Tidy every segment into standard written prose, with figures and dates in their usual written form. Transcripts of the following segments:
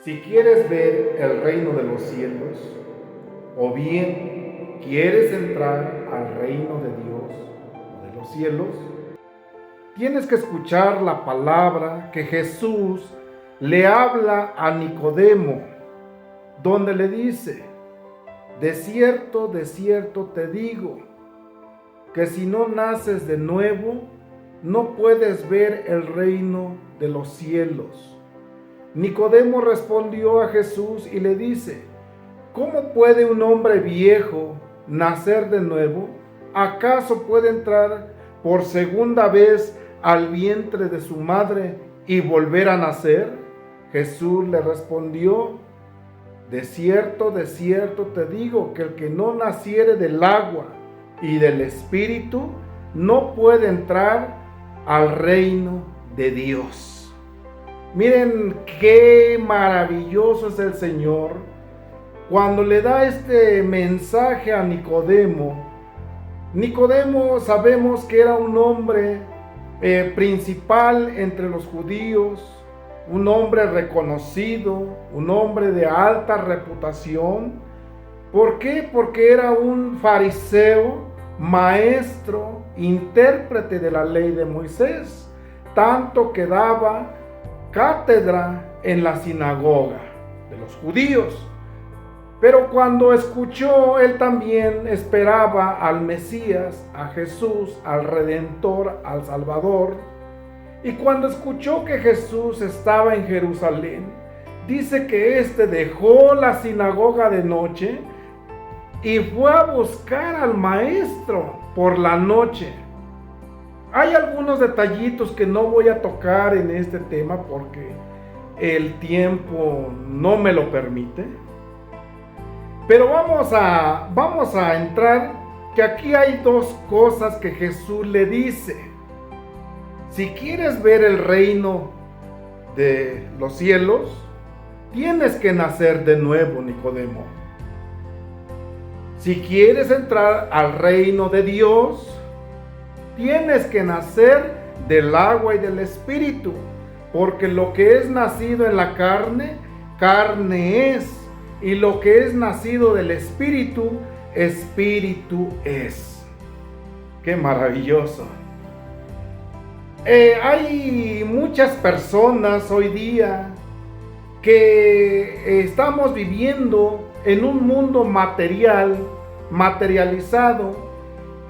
Si quieres ver el reino de los cielos, o bien quieres entrar al reino de Dios o de los cielos, tienes que escuchar la palabra que Jesús le habla a Nicodemo, donde le dice: de cierto te digo, que si no naces de nuevo, no puedes ver el reino de los cielos. Nicodemo respondió a Jesús y le dice: ¿cómo puede un hombre viejo nacer de nuevo? ¿Acaso puede entrar por segunda vez al vientre de su madre y volver a nacer? Jesús le respondió: de cierto te digo, que el que no naciere del agua y del Espíritu no puede entrar al reino de Dios. Miren qué maravilloso es el Señor cuando le da este mensaje a Nicodemo. Nicodemo sabemos que era un hombre principal entre los judíos, un hombre reconocido, un hombre de alta reputación. ¿Por qué? Porque era un fariseo, maestro, intérprete de la ley de Moisés, tanto que daba cátedra en la sinagoga de los judíos. Pero cuando escuchó, él también esperaba al Mesías, a Jesús, al Redentor, al Salvador. Y cuando escuchó que Jesús estaba en Jerusalén, dice que éste dejó la sinagoga de noche y fue a buscar al maestro por la noche. Hay algunos detallitos que no voy a tocar en este tema porque el tiempo no me lo permite. Pero vamos a entrar, que aquí hay dos cosas que Jesús le dice. Si quieres ver el reino de los cielos, tienes que nacer de nuevo, Nicodemo. Si quieres entrar al reino de Dios, tienes que nacer del agua y del Espíritu, porque lo que es nacido en la carne, carne es, y lo que es nacido del Espíritu, Espíritu es. ¡Qué maravilloso! Hay muchas personas hoy día que estamos viviendo en un mundo materializado,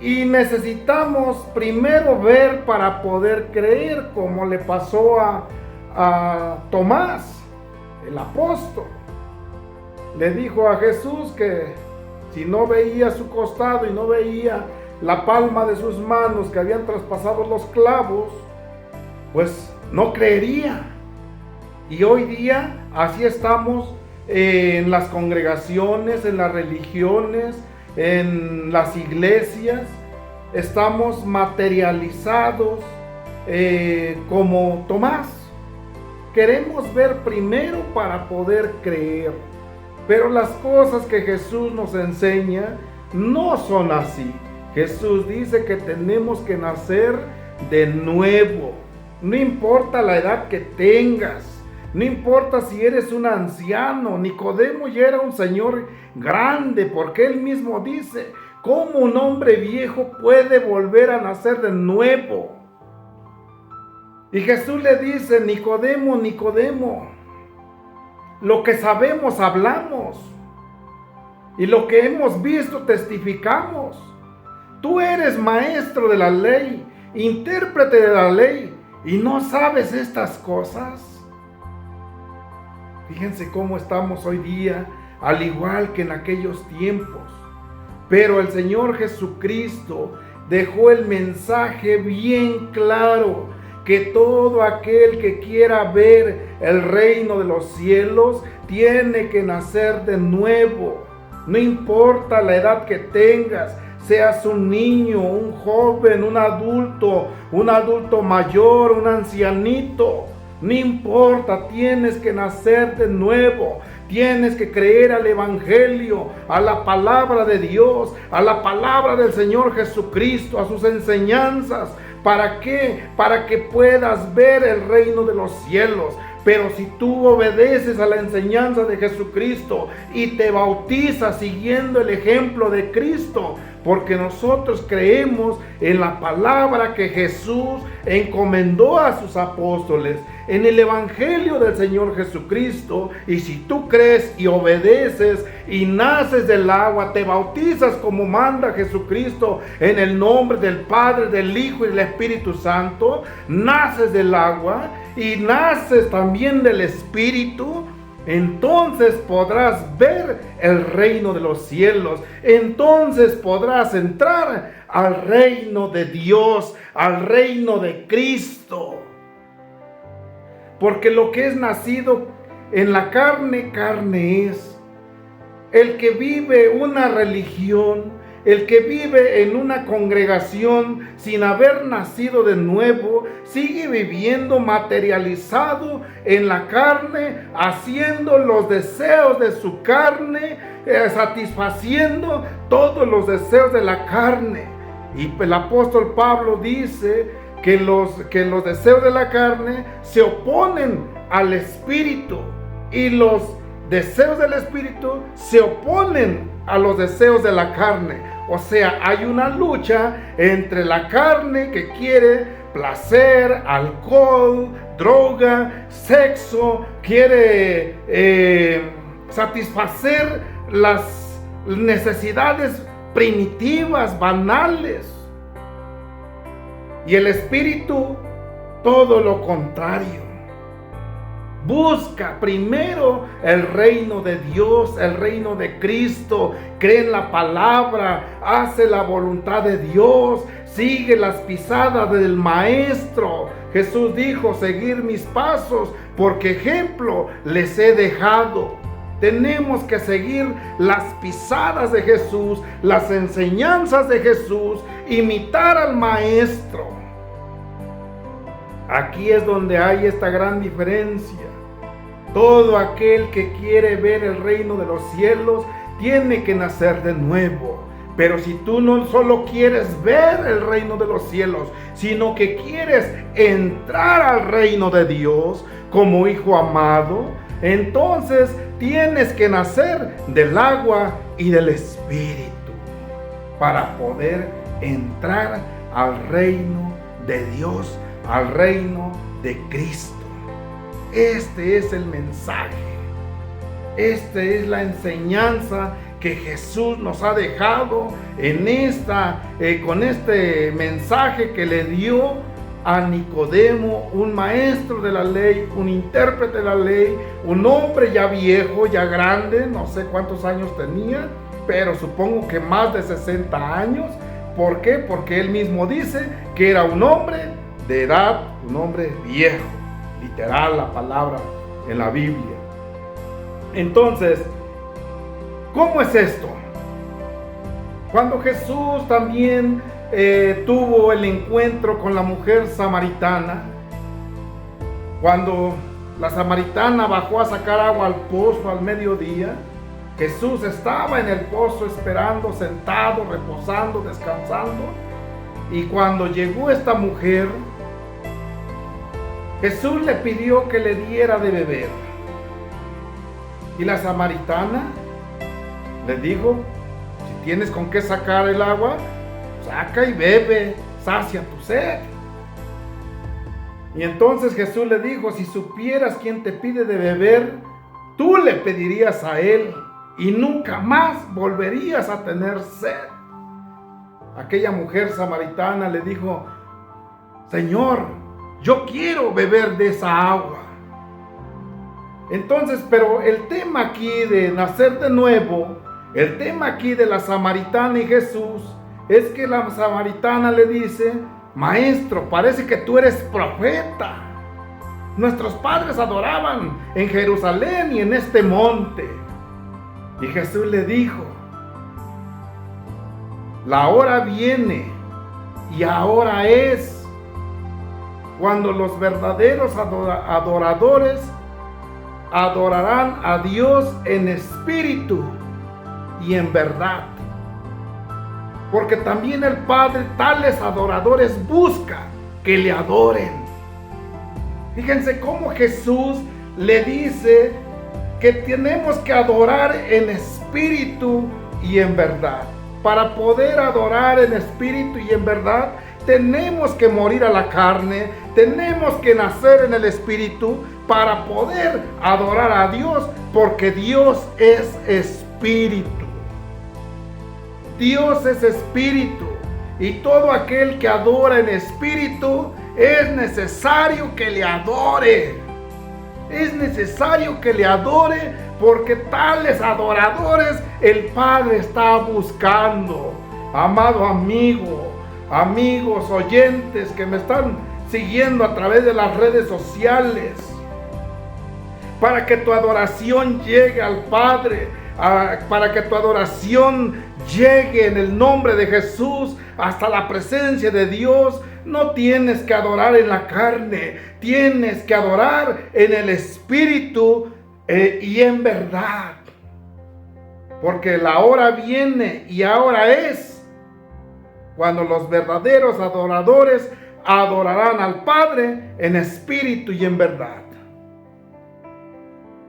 y necesitamos primero ver para poder creer, como le pasó a Tomás, el apóstol. Le dijo a Jesús que si no veía su costado y no veía la palma de sus manos que habían traspasado los clavos, pues no creería. Y hoy día así estamos en las congregaciones, en las religiones, en las iglesias. Estamos materializados como Tomás. Queremos ver primero para poder creer. Pero las cosas que Jesús nos enseña no son así. Jesús dice que tenemos que nacer de nuevo. No importa la edad que tengas, no importa si eres un anciano. Nicodemo ya era un señor grande, porque él mismo dice: ¿cómo un hombre viejo puede volver a nacer de nuevo? Y Jesús le dice: Nicodemo, lo que sabemos hablamos, y lo que hemos visto testificamos. Tú eres maestro de la ley, intérprete de la ley, y no sabes estas cosas. Fíjense cómo estamos hoy día, al igual que en aquellos tiempos. Pero el Señor Jesucristo dejó el mensaje bien claro, que todo aquel que quiera ver el reino de los cielos tiene que nacer de nuevo. No importa la edad que tengas, seas un niño, un joven, un adulto mayor, un ancianito. No importa, tienes que nacer de nuevo. Tienes que creer al Evangelio, a la palabra de Dios, a la palabra del Señor Jesucristo, a sus enseñanzas. ¿Para qué? Para que puedas ver el reino de los cielos, Pero si tú obedeces a la enseñanza de Jesucristo y te bautizas siguiendo el ejemplo de Cristo, porque nosotros creemos en la palabra que Jesús encomendó a sus apóstoles, en el Evangelio del Señor Jesucristo, y si tú crees y obedeces y naces del agua, te bautizas como manda Jesucristo en el nombre del Padre, del Hijo y del Espíritu Santo, naces del agua y naces también del Espíritu, entonces podrás ver el reino de los cielos, entonces podrás entrar al reino de Dios, al reino de Cristo. Porque lo que es nacido en la carne, carne es. El que vive una religión, el que vive en una congregación sin haber nacido de nuevo, sigue viviendo materializado en la carne, haciendo los deseos de su carne, satisfaciendo todos los deseos de la carne. Y el apóstol Pablo dice que los deseos de la carne se oponen al Espíritu y los deseos del Espíritu se oponen a los deseos de la carne. O sea, hay una lucha entre la carne que quiere placer, alcohol, droga, sexo, quiere satisfacer las necesidades primitivas, banales. Y el Espíritu, todo lo contrario. Busca primero el reino de Dios, el reino de Cristo. Cree en la palabra, hace la voluntad de Dios, sigue las pisadas del Maestro. Jesús dijo: seguir mis pasos, porque ejemplo les he dejado. Tenemos que seguir las pisadas de Jesús, las enseñanzas de Jesús, imitar al Maestro. Aquí es donde hay esta gran diferencia. Todo aquel que quiere ver el reino de los cielos tiene que nacer de nuevo. Pero si tú no solo quieres ver el reino de los cielos, sino que quieres entrar al reino de Dios como hijo amado, entonces tienes que nacer del agua y del Espíritu para poder entrar al reino de Dios, al reino de Cristo. Este es el mensaje. Esta es la enseñanza que Jesús nos ha dejado con este mensaje que le dio a Nicodemo, un maestro de la ley, un intérprete de la ley, un hombre ya viejo, ya grande, no sé cuántos años tenía, pero supongo que más de 60 años. ¿Por qué? Porque él mismo dice que era un hombre de edad, un hombre viejo, literal la palabra en la Biblia. Entonces, ¿cómo es esto? Cuando Jesús también tuvo el encuentro con la mujer samaritana, cuando la samaritana bajó a sacar agua al pozo al mediodía, Jesús estaba en el pozo esperando, sentado, reposando, descansando. Y cuando llegó esta mujer, Jesús le pidió que le diera de beber. Y la samaritana le dijo: si tienes con qué sacar el agua, saca y bebe, sacia tu sed. Y entonces Jesús le dijo: si supieras quién te pide de beber, tú le pedirías a él y nunca más volverías a tener sed. Aquella mujer samaritana le dijo: Señor, yo quiero beber de esa agua. Entonces, pero el tema aquí de nacer de nuevo, el tema aquí de la samaritana y Jesús, es que la samaritana le dice: Maestro, parece que tú eres profeta. Nuestros padres adoraban en Jerusalén y en este monte. Y Jesús le dijo: la hora viene y ahora es cuando los verdaderos adoradores adorarán a Dios en espíritu y en verdad. Porque también el Padre tales adoradores busca que le adoren. Fíjense cómo Jesús le dice que tenemos que adorar en espíritu y en verdad. Para poder adorar en espíritu y en verdad, tenemos que morir a la carne, tenemos que nacer en el espíritu para poder adorar a Dios, porque Dios es espíritu. Dios es espíritu, y todo aquel que adora en espíritu es necesario que le adore. Es necesario que le adore, porque tales adoradores el Padre está buscando. Amado amigo, amigos oyentes que me están siguiendo a través de las redes sociales, para que tu adoración llegue al Padre, para que tu adoración llegue en el nombre de Jesús hasta la presencia de Dios, no tienes que adorar en la carne, tienes que adorar en el espíritu y en verdad. Porque la hora viene y ahora es cuando los verdaderos adoradores adorarán al Padre en espíritu y en verdad.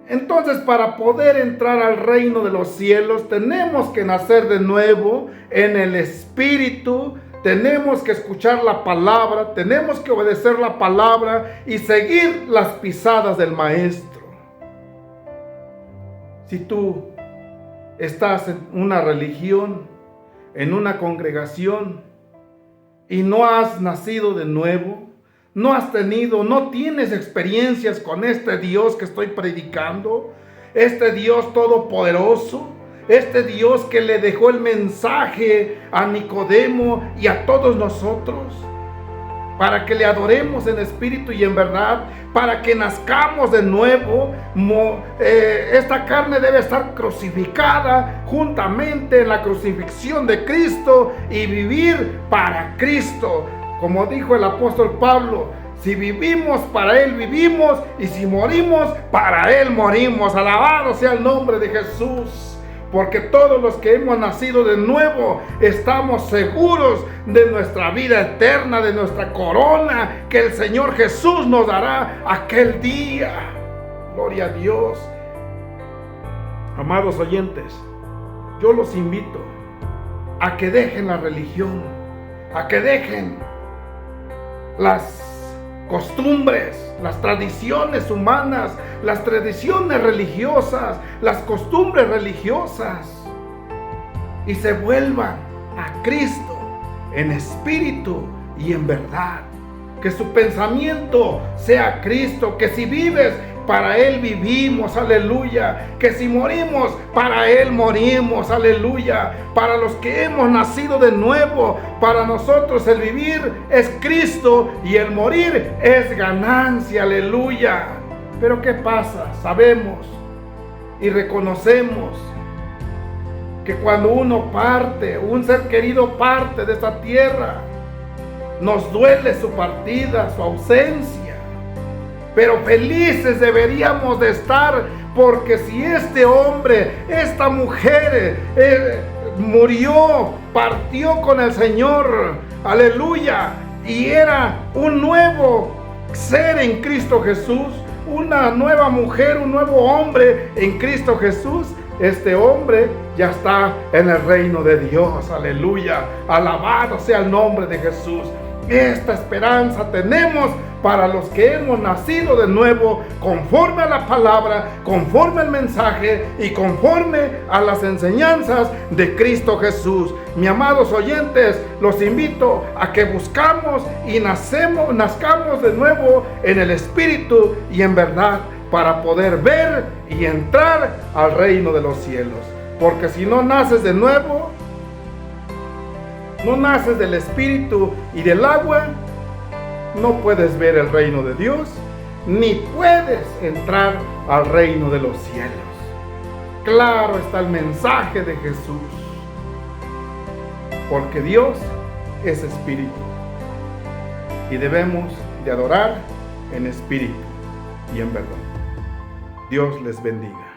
Entonces, para poder entrar al reino de los cielos, tenemos que nacer de nuevo en el espíritu. Tenemos que escuchar la palabra, tenemos que obedecer la palabra y seguir las pisadas del Maestro. Si tú estás en una religión, en una congregación, y no has nacido de nuevo, no tienes experiencias con este Dios que estoy predicando, este Dios todopoderoso, este Dios que le dejó el mensaje a Nicodemo y a todos nosotros, para que le adoremos en espíritu y en verdad, para que nazcamos de nuevo. Esta carne debe estar crucificada juntamente en la crucifixión de Cristo y vivir para Cristo. Como dijo el apóstol Pablo, si vivimos, para Él vivimos, y si morimos, para Él morimos. Alabado sea el nombre de Jesús. Porque todos los que hemos nacido de nuevo estamos seguros de nuestra vida eterna, de nuestra corona que el Señor Jesús nos dará aquel día. Gloria a Dios. Amados oyentes, yo los invito a que dejen la religión, a que dejen las costumbres, las tradiciones humanas, las tradiciones religiosas, las costumbres religiosas, y se vuelvan a Cristo en espíritu y en verdad. Que su pensamiento sea Cristo, que si vives, para Él vivimos, aleluya. Que si morimos, para Él morimos, aleluya. Para los que hemos nacido de nuevo, para nosotros el vivir es Cristo y el morir es ganancia, aleluya. Pero ¿qué pasa? Sabemos y reconocemos que cuando uno parte, un ser querido parte de esta tierra, nos duele su partida, su ausencia. Pero felices deberíamos de estar, porque si este hombre, esta mujer murió, partió con el Señor, aleluya, y era un nuevo ser en Cristo Jesús, una nueva mujer, un nuevo hombre en Cristo Jesús, este hombre ya está en el reino de Dios, aleluya, alabado sea el nombre de Jesús. Esta esperanza tenemos para los que hemos nacido de nuevo, conforme a la palabra, conforme al mensaje y conforme a las enseñanzas de Cristo Jesús. Mis amados oyentes, los invito a que buscamos y nazcamos de nuevo en el Espíritu y en verdad, para poder ver y entrar al reino de los cielos. Porque si no naces de nuevo, no naces del Espíritu y del agua, no puedes ver el reino de Dios, ni puedes entrar al reino de los cielos. Claro está el mensaje de Jesús, porque Dios es Espíritu y debemos de adorar en espíritu y en verdad. Dios les bendiga.